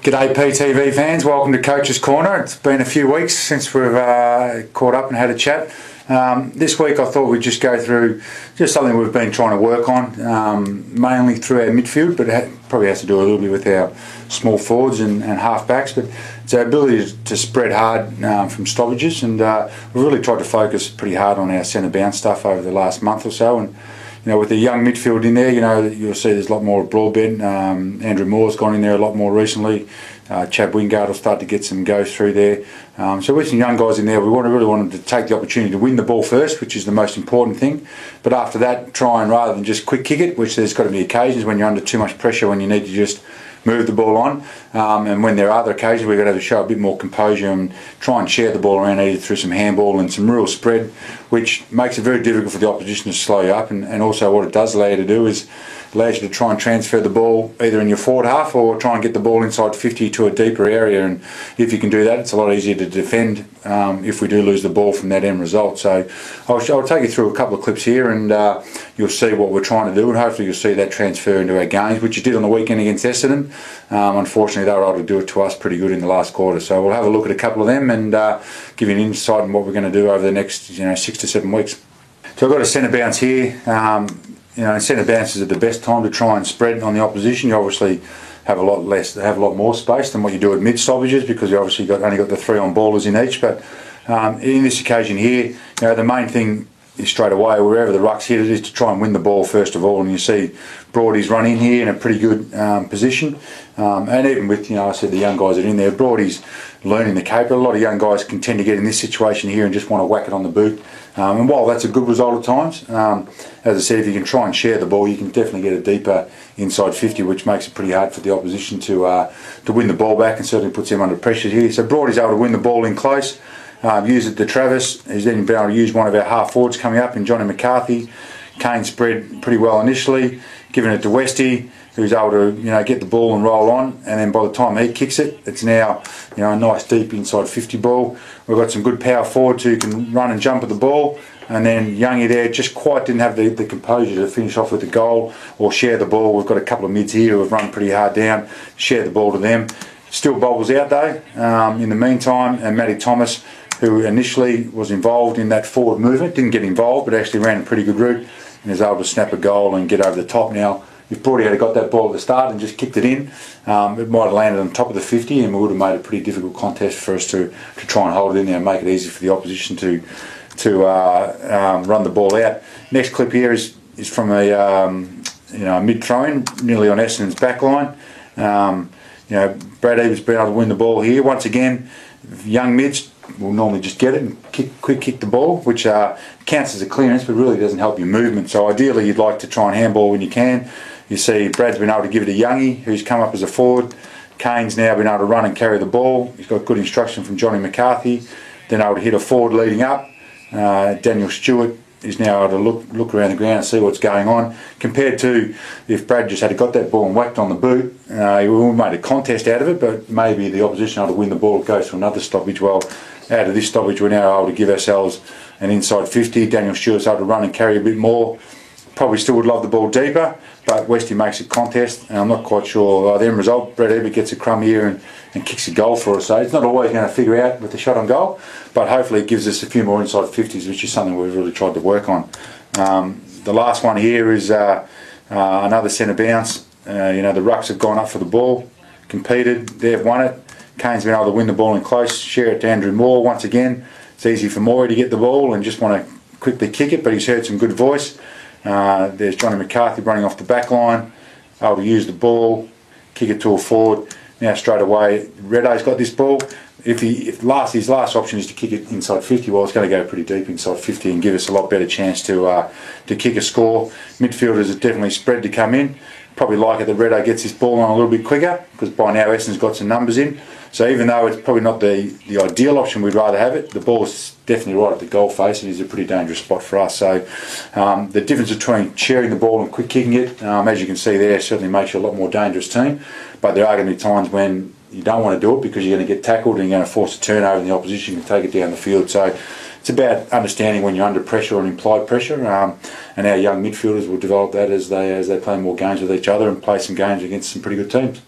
G'day PTV fans, welcome to Coach's Corner. It's been a few weeks since we've caught up and had a chat. This week I thought we'd just go through just something we've been trying to work on, mainly through our midfield, but it probably has to do a little bit with our small forwards and half-backs, but it's our ability to spread hard from stoppages, and we've really tried to focus pretty hard on our centre bounce stuff over the last month or so. And with the young midfield in there, you'll see there's a lot more broadbent. Andrew Moore's gone in there a lot more recently. Chad Wingard will start to get some goes through there. So with some young guys in there, we really want them to take the opportunity to win the ball first, which is the most important thing. But after that, try and rather than just quick kick it, which there's got to be occasions when you're under too much pressure when you need to just move the ball on, and when there are other occasions we've got to show a bit more composure and try and share the ball around either through some handball and some real spread, which makes it very difficult for the opposition to slow you up, and also what it does allow you to do is allows you to try and transfer the ball either in your forward half or try and get the ball inside 50 to a deeper area, and if you can do that it's a lot easier to defend if we do lose the ball from that end result. So I'll take you through a couple of clips here, and you'll see what we're trying to do, and hopefully you'll see that transfer into our games, which you did on the weekend against Essendon. Unfortunately they were able to do it to us pretty good in the last quarter, so we'll have a look at a couple of them and give you an insight on what we're going to do over the next 6 to 7 weeks. So I've got a centre bounce here. Centre bounces are the best time to try and spread on the opposition. You obviously have a lot more space than what you do at mid stoppages, because you obviously only got the 3 on ballers in each. But in this occasion here, the main thing is straight away, wherever the ruck's hit, it is to try and win the ball first of all. And you see Broady's run in here in a pretty good position, and even with I said the young guys that are in there, Broady's learning the caper. A lot of young guys can tend to get in this situation here and just want to whack it on the boot. And while that's a good result at times, as I said, if you can try and share the ball, you can definitely get it deeper inside 50, which makes it pretty hard for the opposition to win the ball back, and certainly puts them under pressure here. So Broady's able to win the ball in close, use it to Travis. He's then been able to use one of our half forwards coming up in Johnny McCarthy. Kane spread pretty well initially, giving it to Westy, who's able to get the ball and roll on, and then by the time he kicks it, it's now a nice deep inside 50 ball. We've got some good power forwards who can run and jump at the ball, and then Youngie there just quite didn't have the composure to finish off with the goal or share the ball. We've got a couple of mids here who have run pretty hard down, share the ball to them. Still bobbles out though in the meantime, and Matty Thomas, who initially was involved in that forward movement, didn't get involved but actually ran a pretty good route and is able to snap a goal and get over the top now. If Brody had got that ball at the start and just kicked it in, it might have landed on top of the 50, and we would have made a pretty difficult contest for us to try and hold it in there and make it easy for the opposition to run the ball out. Next clip here is from a mid throw-in, nearly on Essendon's back line. Brad Eber's been able to win the ball here. Once again, young mids will normally just get it and quick kick the ball, which counts as a clearance but really doesn't help your movement. So ideally you'd like to try and handball when you can. You see Brad's been able to give it to Youngie, who's come up as a forward. Kane's now been able to run and carry the ball. He's got good instruction from Johnny McCarthy. Then able to hit a forward leading up. Daniel Stewart is now able to look around the ground and see what's going on. Compared to if Brad just had got that ball and whacked on the boot, he would have made a contest out of it, but maybe the opposition able to win the ball goes to another stoppage. Well, out of this stoppage we're now able to give ourselves an inside 50. Daniel Stewart's able to run and carry a bit more. Probably still would love the ball deeper, but Westy makes a contest, and I'm not quite sure the end result. Brad Ebert gets a crumb here and kicks a goal for us, so it's not always going to figure out with the shot on goal, but hopefully it gives us a few more inside 50s, which is something we've really tried to work on. The last one here is another centre bounce. The Rucks have gone up for the ball, competed, they've won it. Kane's been able to win the ball in close, share it to Andrew Moore. Once again, it's easy for Morey to get the ball and just want to quickly kick it, but he's heard some good voice. There's Johnny McCarthy running off the back line, able to use the ball, kick it to a forward. Now straight away, Redo's got this ball. If his last option is to kick it inside 50, well, it's going to go pretty deep inside 50 and give us a lot better chance to kick a score. Midfielders are definitely spread to come in. Probably like it that Redo gets his ball on a little bit quicker, because by now Essendon's got some numbers in. So even though it's probably not the ideal option, we'd rather have it, the ball's definitely right at the goal face and is a pretty dangerous spot for us. So the difference between sharing the ball and quick kicking it, as you can see there, certainly makes you a lot more dangerous team. But there are going to be times when you don't want to do it because you're going to get tackled and you're going to force a turnover and the opposition can take it down the field. So it's about understanding when you're under pressure or implied pressure, and our young midfielders will develop that as they play more games with each other and play some games against some pretty good teams.